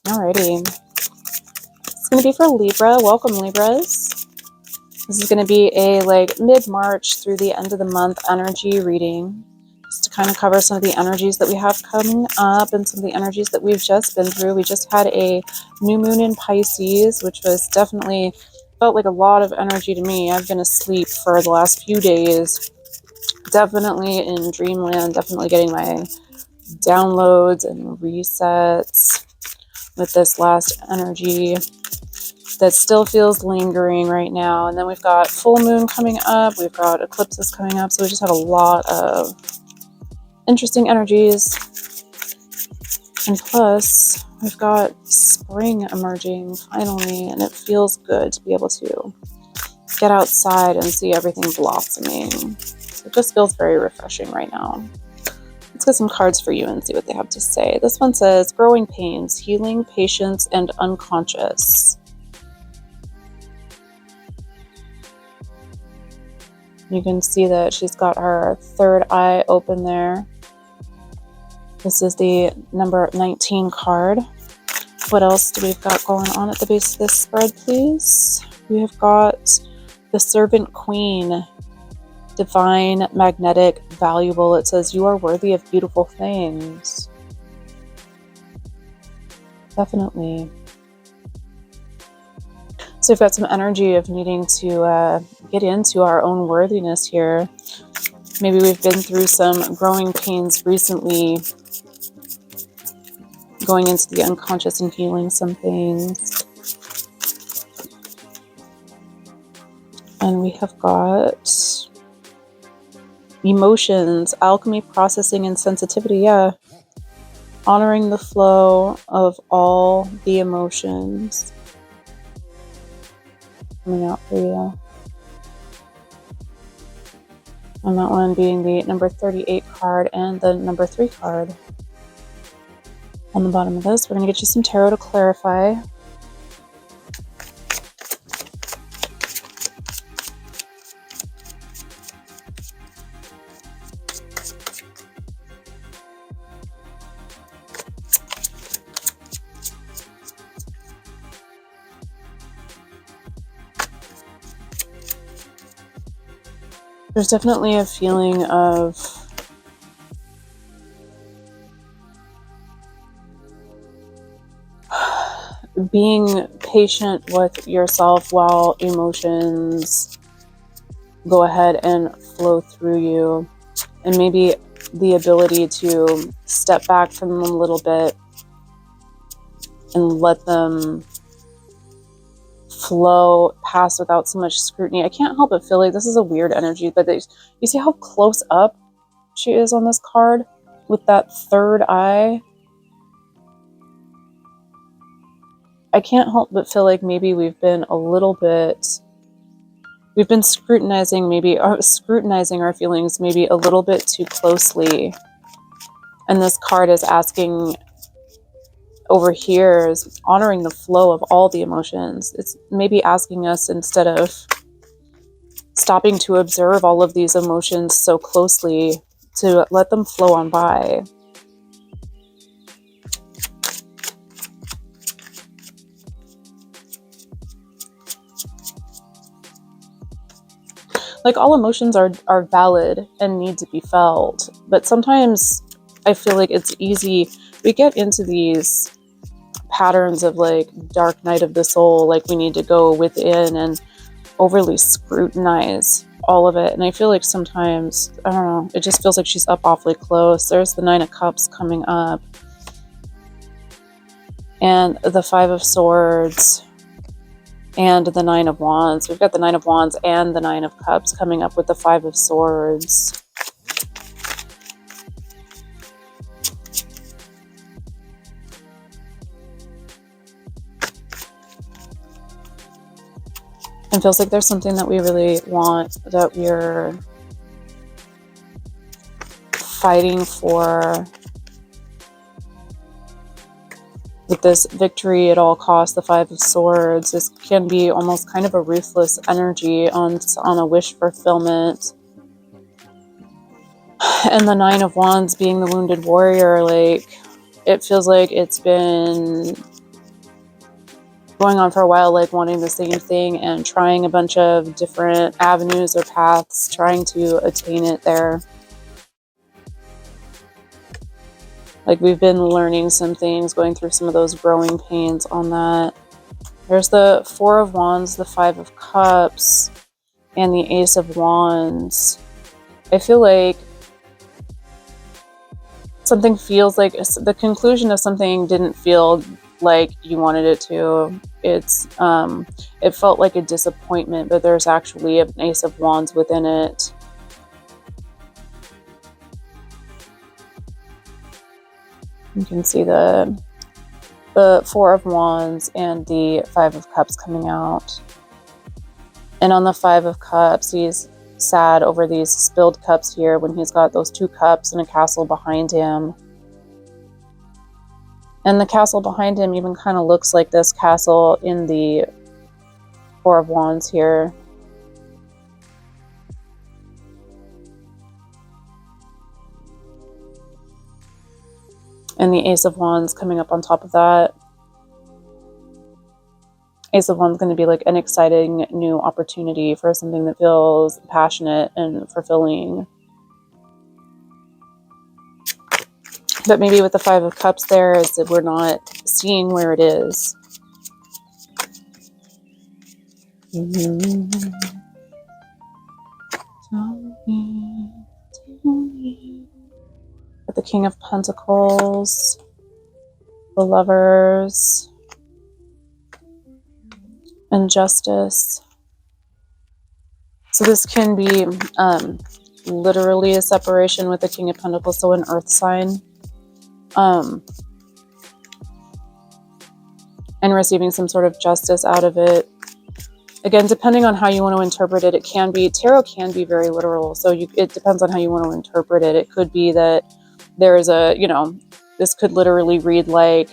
Alrighty. It's going to be for Libra. Welcome, Libras. This is going to be a mid-March through the end of the month energy reading, just to kind of cover some of the energies that we have coming up and some of the energies that we've just been through. We just had a new moon in Pisces, which was definitely felt like a lot of energy to me. I've been asleep for the last few days, definitely in dreamland, definitely getting my downloads and resets with this last energy that still feels lingering right now. And then we've got full moon coming up, we've got eclipses coming up, so we just have a lot of interesting energies. And plus we've got spring emerging finally, and it feels good to be able to get outside and see everything blossoming. So it just feels very refreshing right now. Let's get some cards for you and see what they have to say. This one says growing pains, healing, patience, and unconscious. You can see that she's got her third eye open there. This is the number 19 card. What else do we've got going on at the base of this spread, please? We have got the Servant Queen, divine, magnetic, valuable. It says you are worthy of beautiful things. Definitely. So we've got some energy of needing to get into our own worthiness here. Maybe we've been through some growing pains recently, going into the unconscious and healing some things. And we have got emotions, alchemy, processing, and sensitivity. Yeah. Honoring the flow of all the emotions coming out for you. And that one being the number 38 card and the number 3 card. On the bottom of this, we're going to get you some tarot to clarify. There's definitely a feeling of being patient with yourself while emotions go ahead and flow through you, and maybe the ability to step back from them a little bit and let them flow past without so much scrutiny. I can't help but feel like this is a weird energy, but you see how close up she is on this card with that third eye? I can't help but feel like maybe we've been scrutinizing our feelings maybe a little bit too closely. And this card is asking over here, is honoring the flow of all the emotions. It's maybe asking us, instead of stopping to observe all of these emotions so closely, to let them flow on by. Like, all emotions are valid and need to be felt, but sometimes I feel like it's easy, we get into these patterns of like dark night of the soul, like we need to go within and overly scrutinize all of it. And I feel like sometimes, I don't know, it just feels like she's up awfully close. There's the 9 of Cups coming up, and the 5 of Swords, and the 9 of Wands. We've got the 9 of Wands and the 9 of Cups coming up with the 5 of Swords. It feels like there's something that we really want, that we're fighting for. With this victory at all costs, the 5 of Swords, this can be almost kind of a ruthless energy on a wish fulfillment. And the 9 of Wands being the wounded warrior, like, it feels like it's been going on for a while, like wanting the same thing and trying a bunch of different avenues or paths, trying to attain it there. Like we've been learning some things, going through some of those growing pains on that. There's the Four of Wands, the Five of Cups, and the Ace of Wands. I feel like something feels like the conclusion of something didn't feel like you wanted it to. It felt like a disappointment, but there's actually an Ace of Wands within it. You can see the Four of Wands and the Five of Cups coming out. And on the Five of Cups, he's sad over these spilled cups here when he's got those two cups and a castle behind him. And the castle behind him even kind of looks like this castle in the Four of Wands here. And the Ace of Wands coming up on top of that. Ace of Wands is going to be like an exciting new opportunity for something that feels passionate and fulfilling. But maybe with the Five of Cups there is that we're not seeing where it is. With the King of Pentacles, the Lovers, and Justice. So this can be literally a separation with the King of Pentacles, so an earth sign. And receiving some sort of justice out of it. Again, depending on how you want to interpret it, tarot can be very literal. So it depends on how you want to interpret it. It could be that there is this could literally read like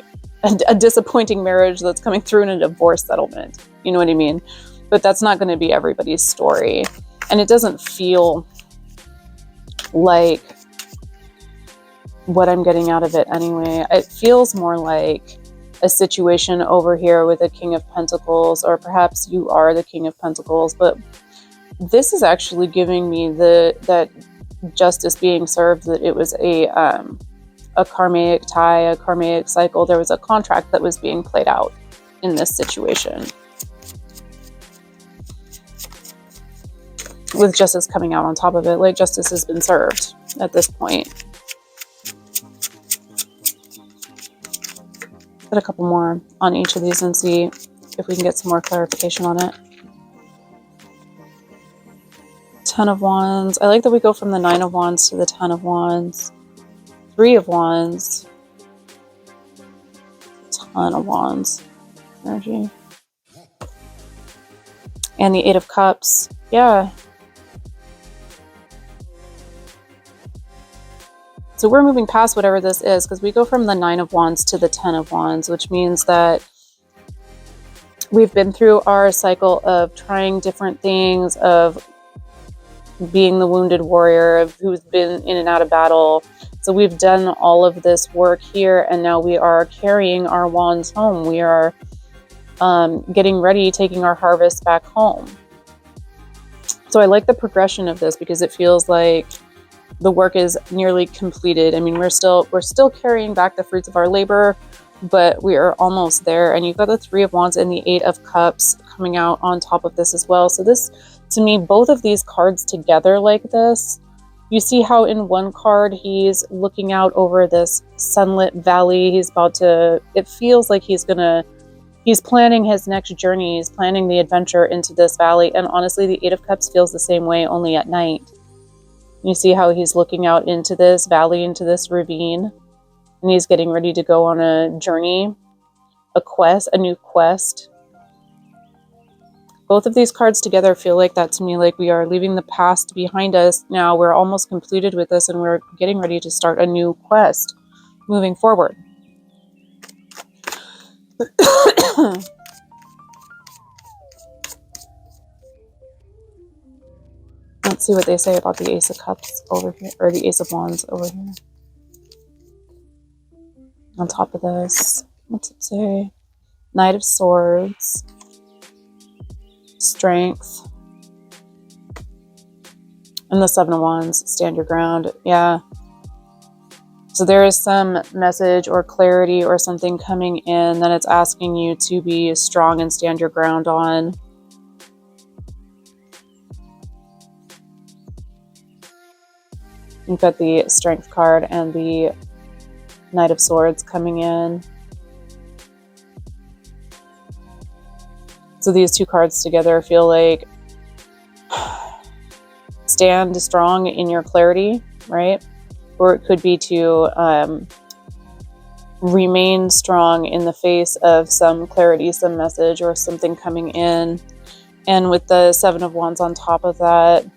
a disappointing marriage that's coming through in a divorce settlement. You know what I mean? But that's not going to be everybody's story. And it doesn't feel like what I'm getting out of it anyway. It feels more like a situation over here with a King of Pentacles, or perhaps you are the King of Pentacles, but this is actually giving me that justice being served, that it was a karmic tie, a karmic cycle. There was a contract that was being played out in this situation, with justice coming out on top of it. Like justice has been served at this point. Put a couple more on each of these and see if we can get some more clarification on it. Ten of Wands. I like that we go from the Nine of Wands to the Ten of Wands. Three of Wands. Ton of Wands. Energy. And the Eight of Cups. Yeah. So we're moving past whatever this is, because we go from the Nine of Wands to the Ten of Wands, which means that we've been through our cycle of trying different things, of being the wounded warrior, of who's been in and out of battle. So we've done all of this work here, and now we are carrying our wands home. We are getting ready, taking our harvest back home. So I like the progression of this, because it feels like the work is nearly completed. I mean, we're still carrying back the fruits of our labor, but we are almost there. And you've got the Three of Wands and the Eight of Cups coming out on top of this as well. So this, to me, both of these cards together like this, you see how in one card he's looking out over this sunlit valley. It feels like he's planning his next journey. He's planning the adventure into this valley. And honestly, the Eight of Cups feels the same way, only at night. You see how he's looking out into this valley, into this ravine, and he's getting ready to go on a journey, a new quest. Both of these cards together feel like that to me, like we are leaving the past behind us. Now we're almost completed with this, and we're getting ready to start a new quest moving forward. Let's see what they say about the Ace of Cups over here, or the Ace of Wands over here. On top of this, what's it say? Knight of Swords, Strength, and the Seven of Wands, stand your ground. Yeah. So there is some message or clarity or something coming in that it's asking you to be strong and stand your ground on. You've got the Strength card and the Knight of Swords coming in. So these two cards together feel like stand strong in your clarity, right? Or it could be to remain strong in the face of some clarity, some message, or something coming in. And with the Seven of Wands on top of that,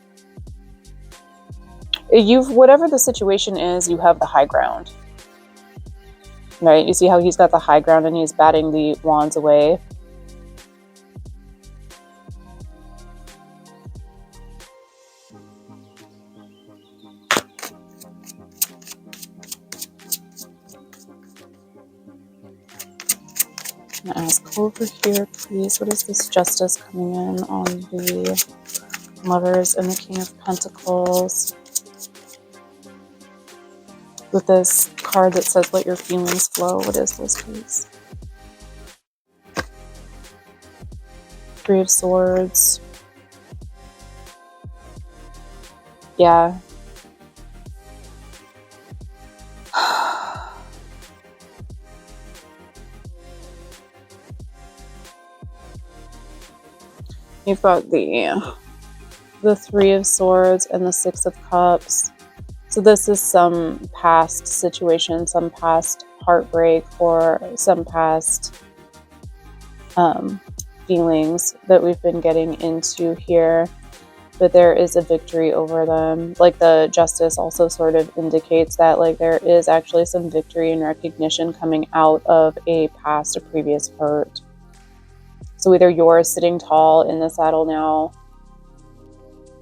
whatever the situation is, you have the high ground, right? You see how he's got the high ground and he's batting the wands away. I'm gonna ask over here, please, what is this justice coming in on the Lovers and the King of Pentacles? With this card that says, let your feelings flow. What is this, please? Three of Swords. Yeah. You've got the Three of Swords and the Six of Cups. So this is some past situation, some past heartbreak, or some past feelings that we've been getting into here. But there is a victory over them. Like the Justice also sort of indicates that like there is actually some victory and recognition coming out of a past, a previous hurt. So either you're sitting tall in the saddle now,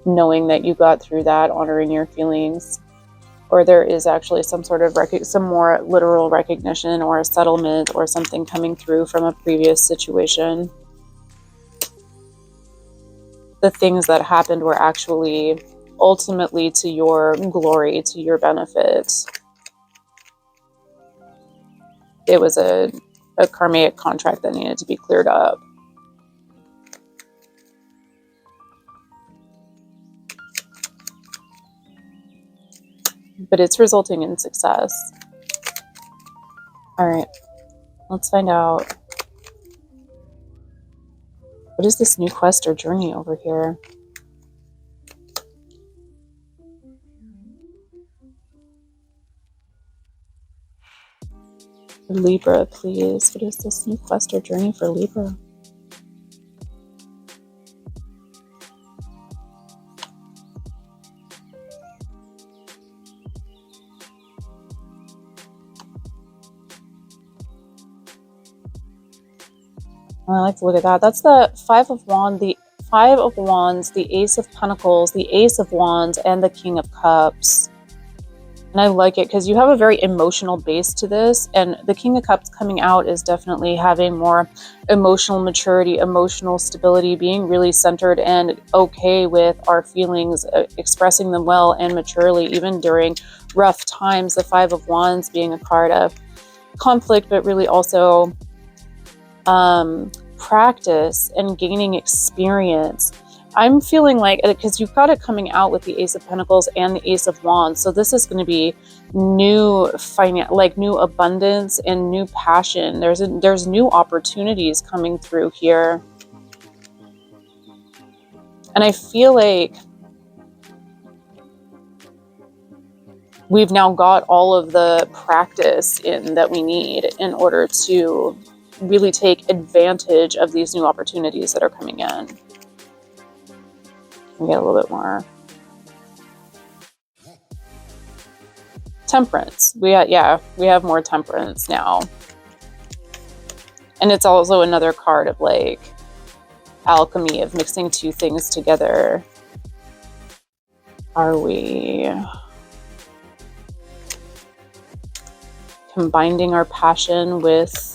knowing that you got through that, honoring your feelings, or there is actually some sort of some more literal recognition or a settlement or something coming through from a previous situation. The things that happened were actually ultimately to your glory, to your benefit. It was a karmic contract that needed to be cleared up. But it's resulting in success. All right, let's find out. What is this new quest or journey over here? Libra, please. What is this new quest or journey for Libra? I like to look at that. That's the Five of Wands, the Ace of Pentacles, the Ace of Wands, and the King of Cups. And I like it because you have a very emotional base to this, and the King of Cups coming out is definitely having more emotional maturity, emotional stability, being really centered and okay with our feelings, expressing them well and maturely, even during rough times. The Five of Wands being a card of conflict, but really also practice and gaining experience. I'm feeling like, because you've got it coming out with the Ace of Pentacles and the Ace of Wands, so this is going to be new new abundance and new passion. There's new opportunities coming through here, and I feel like we've now got all of the practice in that we need in order to really take advantage of these new opportunities that are coming in. And get a little bit more temperance. We have more temperance now. And it's also another card of like alchemy, of mixing two things together. Are we combining our passion with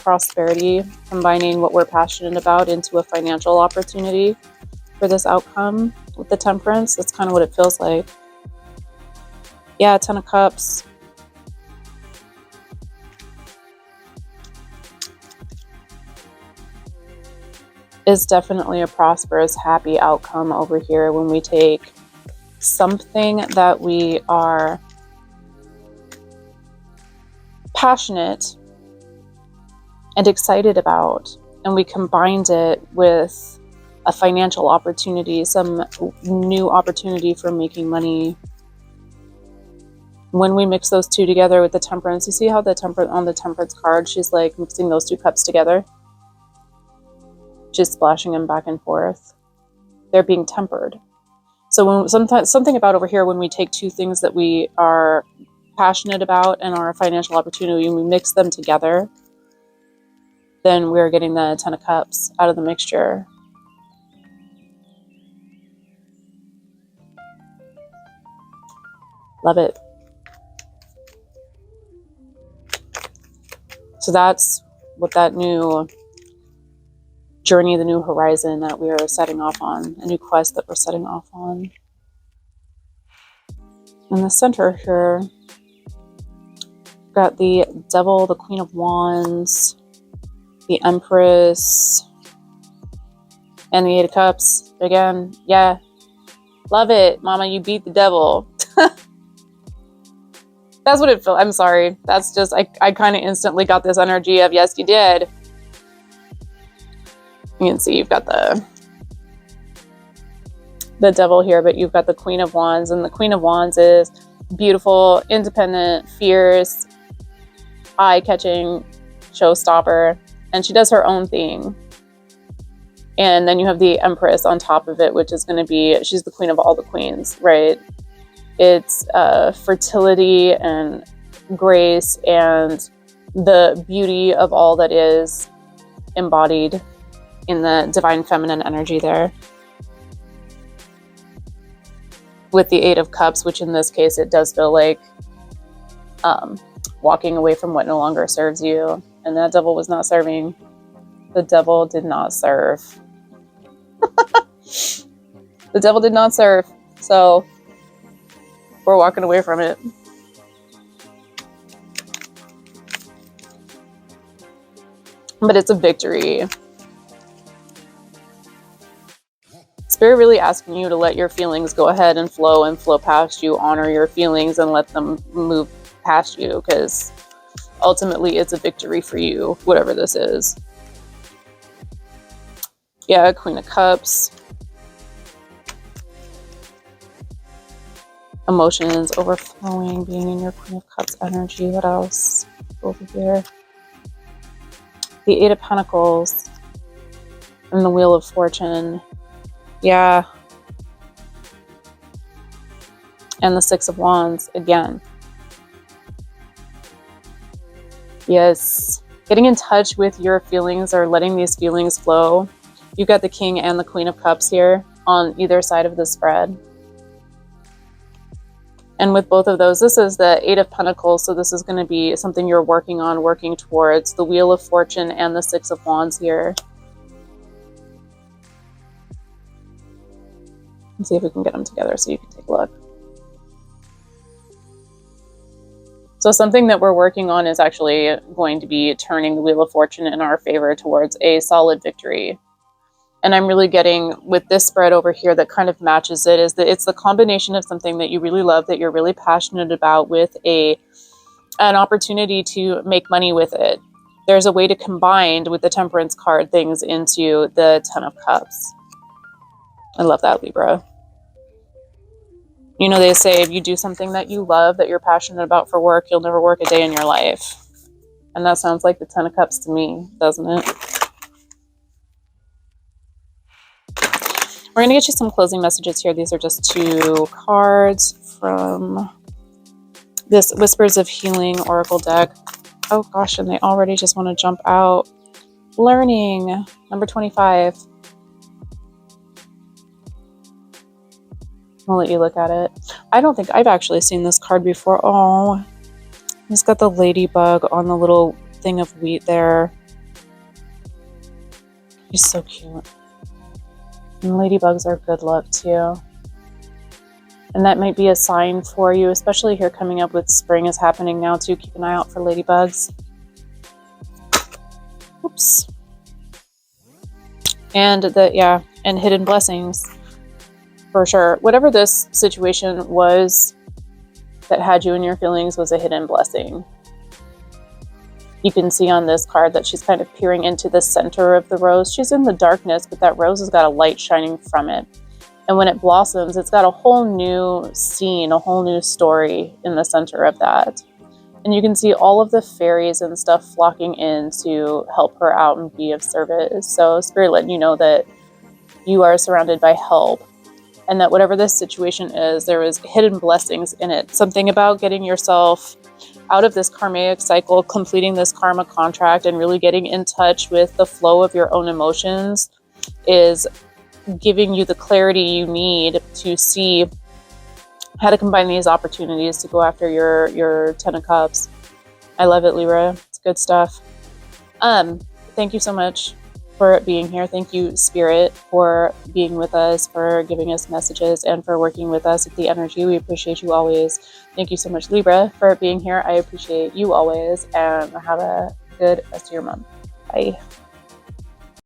prosperity, combining what we're passionate about into a financial opportunity for this outcome with the Temperance. That's kind of what it feels like. Yeah, Ten of Cups. Is definitely a prosperous, happy outcome over here when we take something that we are passionate and excited about, and we combined it with a financial opportunity, some new opportunity for making money. When we mix those two together with the Temperance, you see how the Temperance on the Temperance card, she's like mixing those two cups together. She's splashing them back and forth. They're being tempered. So when sometimes something about over here, when we take two things that we are passionate about and our financial opportunity, and we mix them together, then we're getting the Ten of Cups out of the mixture. Love it. So that's what that new journey, the new horizon that we are setting off on, a new quest that we're setting off on. In the center here, we've got the Devil, the Queen of Wands, the Empress, and the Eight of Cups. Again, yeah, love it. Mama, you beat the devil. That's what it felt. I'm sorry. That's just, I kind of instantly got this energy of, yes, you did. You can see you've got the devil here, but you've got the Queen of Wands, and the Queen of Wands is beautiful, independent, fierce, eye-catching showstopper, and she does her own thing. And then you have the Empress on top of it, which is going to be, she's the queen of all the queens, right? It's fertility and grace and the beauty of all that is embodied in the divine feminine energy there. With the Eight of Cups, which in this case, it does feel like walking away from what no longer serves you. And that devil was not serving. The devil did not serve. The devil did not serve. So we're walking away from it. But it's a victory. Spirit really asking you to let your feelings go ahead and flow past you. Honor your feelings and let them move past you, because ultimately it's a victory for you, whatever this is. Yeah, Queen of Cups. Emotions overflowing, being in your Queen of Cups energy. What else over here? The Eight of Pentacles and the Wheel of Fortune. Yeah. And the Six of Wands again. Yes. Getting in touch with your feelings, or letting these feelings flow. You've got the King and the Queen of Cups here on either side of the spread. And with both of those, this is the Eight of Pentacles, so this is going to be something you're working on, working towards. The Wheel of Fortune and the Six of Wands here. Let's see if we can get them together so you can take a look. So something that we're working on is actually going to be turning the Wheel of Fortune in our favor towards a solid victory. And I'm really getting with this spread over here that kind of matches it, is that it's the combination of something that you really love, that you're really passionate about, with an opportunity to make money with it. There's a way to combine with the Temperance card things into the Ten of Cups. I love that, Libra. You know, they say if you do something that you love, that you're passionate about for work, you'll never work a day in your life. And that sounds like the Ten of Cups to me, doesn't it? We're going to get you some closing messages here. These are just 2 cards from this Whispers of Healing Oracle deck. Oh gosh, and they already just want to jump out. Learning, number 25. I'll let you look at it. I don't think I've actually seen this card before. Oh, it's got the ladybug on the little thing of wheat there. She's so cute. And ladybugs are good luck too. And that might be a sign for you, especially here coming up with spring is happening now too. Keep an eye out for ladybugs. Oops. And and hidden blessings for sure. Whatever this situation was that had you in your feelings was a hidden blessing. You can see on this card that she's kind of peering into the center of the rose. She's in the darkness, but that rose has got a light shining from it. And when it blossoms, it's got a whole new scene, a whole new story in the center of that. And you can see all of the fairies and stuff flocking in to help her out and be of service. So Spirit letting you know that you are surrounded by help. And that whatever this situation is, there is hidden blessings in it. Something about getting yourself out of this karmic cycle, completing this karma contract, and really getting in touch with the flow of your own emotions is giving you the clarity you need to see how to combine these opportunities to go after your 10 of Cups. I love it, Libra. It's good stuff. Thank you so much for being here. Thank you, Spirit, for being with us, for giving us messages, and for working with us with the energy. We appreciate you always. Thank you so much, Libra, for being here. I appreciate you always, and have a good rest of your month. Bye.